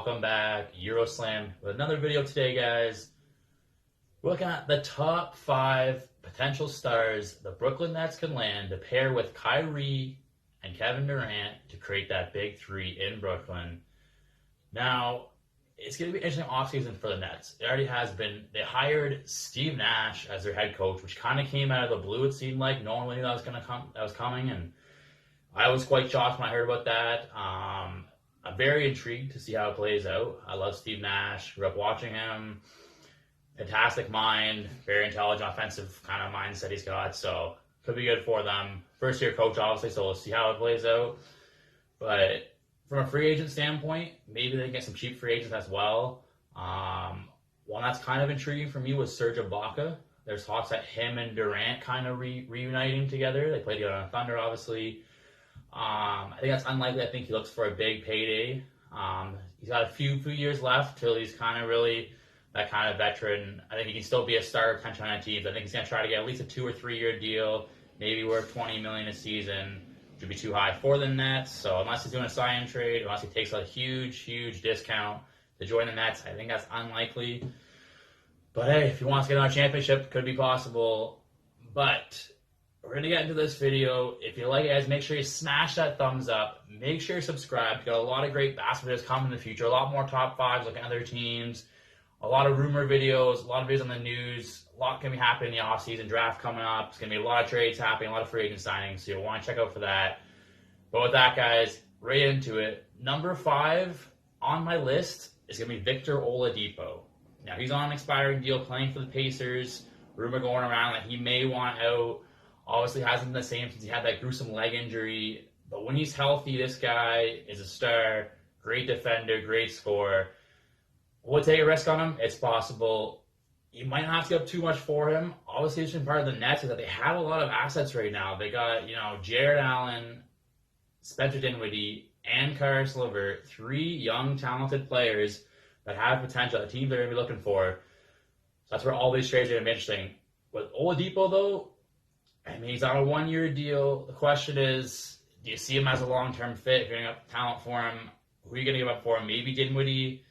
Welcome back, Euroslam, with another video today, guys. We're looking at the top 5 potential stars the Brooklyn Nets can land to pair with Kyrie and Kevin Durant to create that big three in Brooklyn. Now, it's going to be an interesting offseason for the Nets. It already has been. They hired Steve Nash as their head coach, which kind of came out of the blue, it seemed like. No one really knew that was coming, and I was quite shocked when I heard about that. I'm very intrigued to see how it plays out. I love Steve Nash. Grew up watching him. Fantastic mind. Very intelligent, offensive kind of mindset he's got. So, could be good for them. First year coach, obviously, so we'll see how it plays out. But from a free agent standpoint, maybe they get some cheap free agents as well. One that's kind of intriguing for me was Serge Ibaka. There's talks that him and Durant kind of reuniting together. They played together on Thunder, obviously. I think that's unlikely. I think he looks for a big payday. He's got a few years left till he's kind of really that kind of veteran. I think he can still be a star potential on that team. I think he's going to try to get at least a 2 or 3 year deal, maybe worth $20 million a season, which would be too high for the Nets. So unless he's doing a sign trade, unless he takes a huge discount to join the Nets, I think that's unlikely. But hey, if he wants to get on a championship, could be possible. But we're going to get into this video. If you like it, guys, make sure you smash that thumbs up. Make sure you subscribe. We've got a lot of great basketball videos coming in the future. A lot more top 5s, looking at other teams. A lot of rumor videos. A lot of videos on the news. A lot can be happening in the offseason. Draft coming up. It's going to be a lot of trades happening. A lot of free agent signings. So you'll want to check out for that. But with that, guys, right into it. Number 5 on my list is going to be Victor Oladipo. Now, he's on an expiring deal playing for the Pacers. Rumor going around that he may want out. Obviously hasn't been the same since he had that gruesome leg injury. But when he's healthy, this guy is a star. Great defender, great scorer. We'll take a risk on him. It's possible. You might not have to give up too much for him. Obviously, it's been part of the Nets is that they have a lot of assets right now. They got, Jared Allen, Spencer Dinwiddie, and Karis LeVert. 3 young, talented players that have potential that teams are going to be looking for. So that's where all these trades are going to be interesting. With Oladipo, though, I mean, he's on a 1-year deal. The question is, do you see him as a long-term fit? If you're going to have talent for him, who are you going to give up for him? Maybe Dinwiddie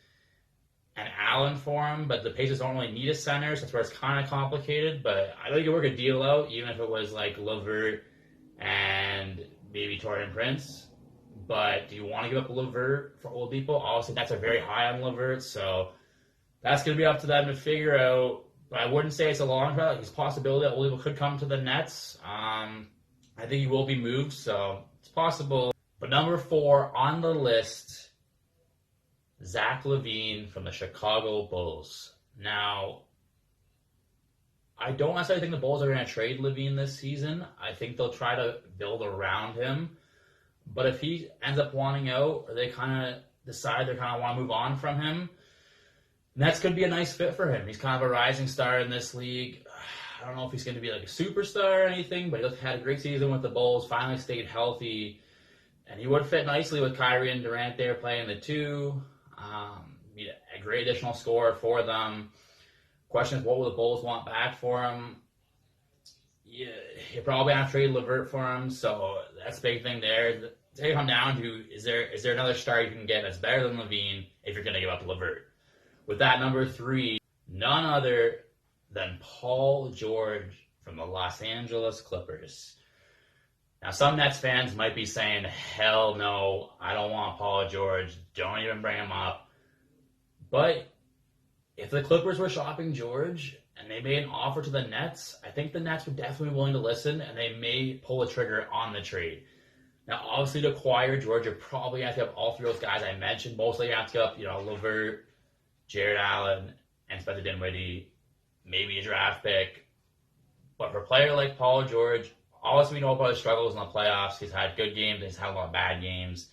and Allen for him, but the Pacers don't really need a center, so that's where it's kind of complicated. But I think you could work a deal out, even if it was like LeVert and maybe Taurean Prince. But do you want to give up LeVert for Oladipo? Obviously, that's a very high on LeVert, so that's going to be up to them to figure out. But I wouldn't say it's a long shot. It's a possibility that Oladipo could come to the Nets. I think he will be moved, so it's possible. But number 4 on the list, Zach LaVine from the Chicago Bulls. Now, I don't necessarily think the Bulls are going to trade LaVine this season. I think they'll try to build around him. But if he ends up wanting out, or they kind of decide they kind of want to move on from him, Nets could be a nice fit for him. He's kind of a rising star in this league. I don't know if he's going to be like a superstar or anything, but he had a great season with the Bulls, finally stayed healthy, and he would fit nicely with Kyrie and Durant there playing the 2. Be a great additional scorer for them. Question is, what will the Bulls want back for him? Yeah, you probably have to trade LeVert for him, so that's a big thing there. It's going to come down to, is there another star you can get that's better than LaVine if you're going to give up LeVert? With that, number 3, none other than Paul George from the Los Angeles Clippers. Now, some Nets fans might be saying, hell no, I don't want Paul George. Don't even bring him up. But if the Clippers were shopping George and they made an offer to the Nets, I think the Nets would definitely be willing to listen, and they may pull the trigger on the trade. Now, obviously, to acquire George, you're probably going to have to have all 3 of those guys I mentioned. Mostly you have to give up, LeVert, Jared Allen, and Spencer Dinwiddie, maybe a draft pick. But for a player like Paul George, obviously we know about his struggles in the playoffs. He's had good games, he's had a lot of bad games.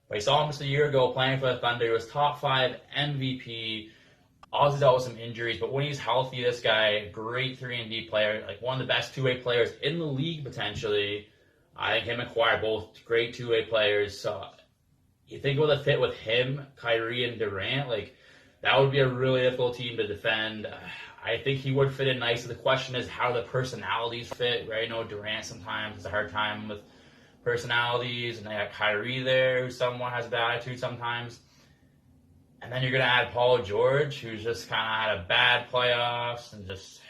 But you saw him just a year ago playing for the Thunder. He was top 5 MVP. Obviously dealt with some injuries, but when he's healthy, this guy, great 3-and-D player, like one of the best 2-way players in the league potentially. I think him and Kawhi are both great 2-way players. So you think about the fit with him, Kyrie, and Durant, like that would be a really difficult team to defend. I think he would fit in nicely. The question is how the personalities fit, right? I know Durant sometimes has a hard time with personalities, and they got Kyrie there, who somewhat has a bad attitude sometimes. And then you're going to add Paul George, who's just kind of had a bad playoffs and just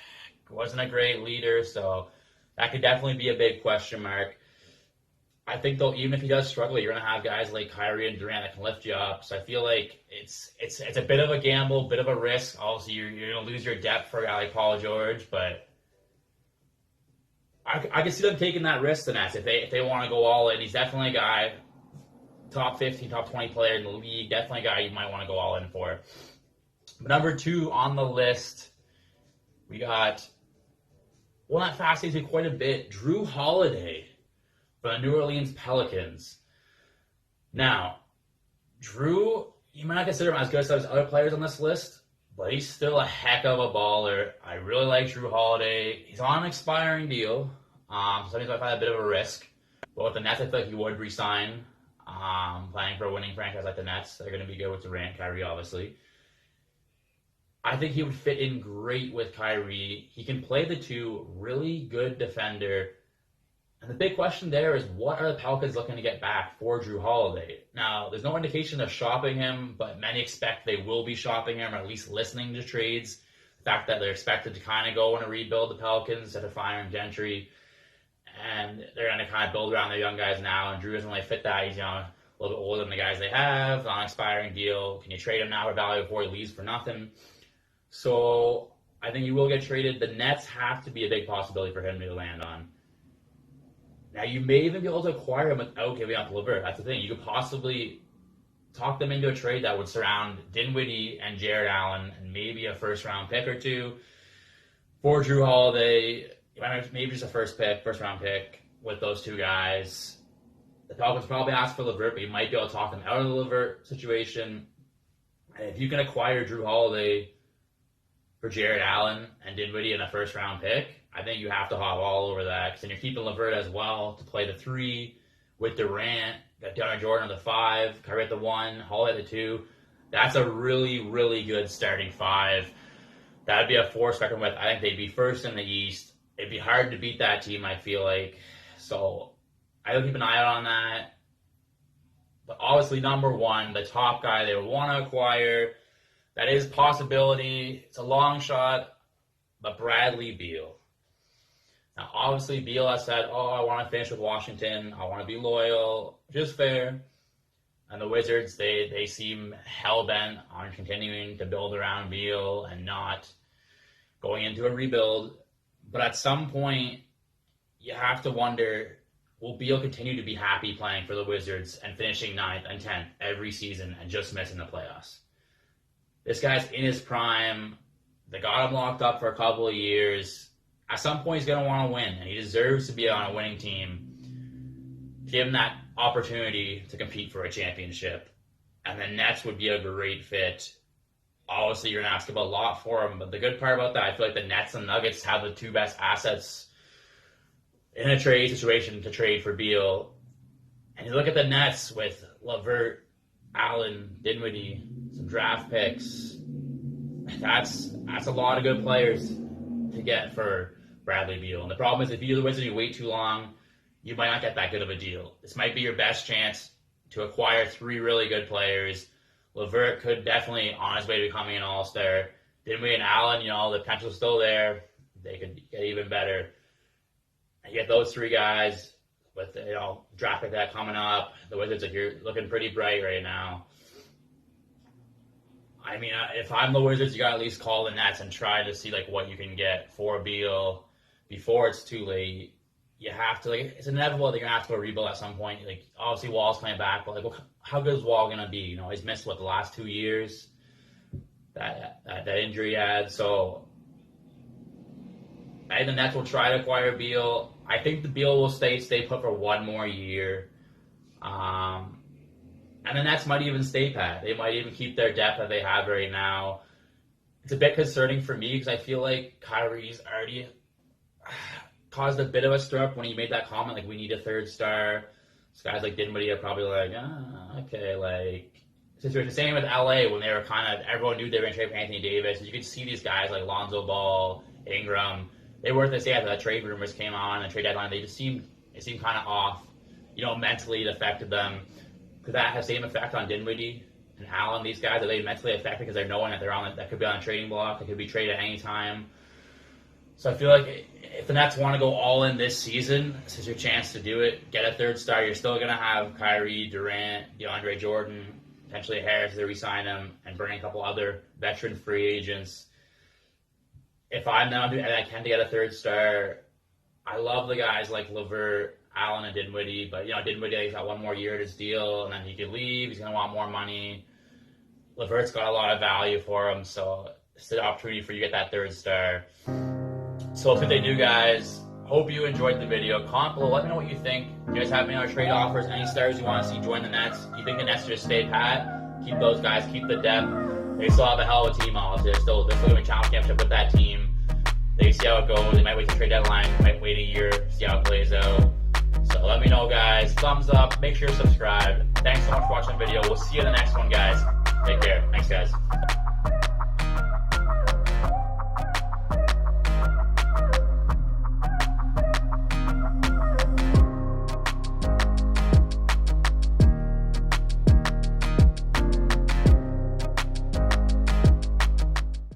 wasn't a great leader. So that could definitely be a big question mark. I think, though, even if he does struggle, you're going to have guys like Kyrie and Durant that can lift you up. So I feel like it's a bit of a gamble, bit of a risk. Obviously, you're going to lose your depth for a guy like Paul George, but I can see them taking that risk, the Nets, if they want to go all in. He's definitely a guy, top 15, top 20 player in the league, definitely a guy you might want to go all in for. But number 2 on the list, we got one that fascinates me quite a bit, Jrue Holiday for the New Orleans Pelicans. Now, Jrue, you might not consider him as good as those other players on this list, but he's still a heck of a baller. I really like Jrue Holiday. He's on an expiring deal, so he's might find a bit of a risk. But with the Nets, I feel like he would resign. Playing for a winning franchise like the Nets, they're going to be good with Durant, Kyrie, obviously. I think he would fit in great with Kyrie. He can play the two, really good defender. And the big question there is, what are the Pelicans looking to get back for Jrue Holiday? Now, there's no indication of shopping him, but many expect they will be shopping him, or at least listening to trades. The fact that they're expected to kind of go and rebuild the Pelicans instead of firing Gentry. And they're going to kind of build around their young guys now, and Jrue doesn't really fit that. He's a little bit older than the guys they have, on an expiring deal. Can you trade him now for value before he leaves for nothing? So I think he will get traded. The Nets have to be a big possibility for him to land on. Now, you may even be able to acquire him without giving up LeVert. That's the thing. You could possibly talk them into a trade that would surround Dinwiddie and Jared Allen and maybe a first-round pick or two for Jrue Holiday. Maybe just a first-round pick with those two guys. The Pelicans probably ask for LeVert, but you might be able to talk them out of the LeVert situation. And if you can acquire Jrue Holiday for Jared Allen and Dinwiddie in a first-round pick, I think you have to hop all over that, because then you're keeping LeVert as well to play the 3 with Durant, got DeAndre Jordan at the 5, Kyrie at the 1, Holiday at the 2. That's a really, really good starting 5. That would be a force reckon with. I think they'd be first in the East. It'd be hard to beat that team, I feel like. So I would keep an eye out on that. But obviously, number 1, the top guy they would want to acquire, that is a possibility. It's a long shot, but Bradley Beal. Now, obviously, Beal has said, I want to finish with Washington. I want to be loyal, which is fair. And the Wizards, they seem hell-bent on continuing to build around Beal and not going into a rebuild. But at some point, you have to wonder, will Beal continue to be happy playing for the Wizards and finishing 9th and 10th every season and just missing the playoffs? This guy's in his prime. They got him locked up for a couple of years. At some point, he's going to want to win, and he deserves to be on a winning team. Give him that opportunity to compete for a championship. And the Nets would be a great fit. Obviously, you're going to ask about a lot for him, but the good part about that, I feel like the Nets and Nuggets have the 2 best assets in a trade situation to trade for Beal. And you look at the Nets with LeVert, Allen, Dinwiddie, some draft picks. That's a lot of good players to get for Bradley Beal. And the problem is, if you're the Wizards and you wait too long, you might not get that good of a deal. This might be your best chance to acquire 3 really good players. LeVert could definitely on his way to becoming an all-star. Dinwiddie and Allen, the potential's still there. They could get even better. And you get those 3 guys with draft pick that coming up. The Wizards are looking pretty bright right now. I mean, if I'm the Wizards, you got to at least call the Nets and try to see what you can get for Beal before it's too late. You have to, it's inevitable that you're going to have to go rebuild at some point. Obviously, Wall's coming back, but how good is Wall going to be? He's missed, the last 2 years? That injury he had. So I think the Nets will try to acquire Beal. I think the Beal will stay put for 1 more year. And the Nets might even stay pat. They might even keep their depth that they have right now. It's a bit concerning for me because I feel like Kyrie's already caused a bit of a stir up when he made that comment, we need a 3rd star. These guys like Dinwiddie are probably okay, situation. Same with LA when they were everyone knew they were going to trade for Anthony Davis. You could see these guys like Lonzo Ball, Ingram. They weren't the same after that trade rumors came on and trade deadline. They just seemed kind of off. Mentally it affected them. Could that have the same effect on Dinwiddie and Allen, these guys, are they mentally affected because they're knowing that that could be on a trading block, they could be traded at any time. So I feel like if the Nets want to go all in this season, this is your chance to do it. Get a third star. You're still going to have Kyrie, Durant, DeAndre Jordan, potentially Harris if they re-sign him, and bring a couple other veteran free agents. If I'm now doing, and I can to get a third star, I love the guys like LeVert, Allen, and Dinwiddie, but Dinwiddie, he's got one more year at his deal, and then he could leave. He's going to want more money. LeVert's got a lot of value for him, so it's an opportunity for you to get that third star. So that's what they do, guys. Hope you enjoyed the video. Comment below. Let me know what you think. Do you guys have any other trade offers? Any stars you want to see join the Nets? Do you think the Nets should just stay pat? Keep those guys. Keep the depth. They still have a hell of a team, obviously. They're still going to challenge championship with that team. They see how it goes. They might wait to trade deadline. They might wait a year, see how it plays out. So let me know, guys. Thumbs up. Make sure to subscribe. Thanks so much for watching the video. We'll see you in the next one, guys. Take care. Thanks, guys.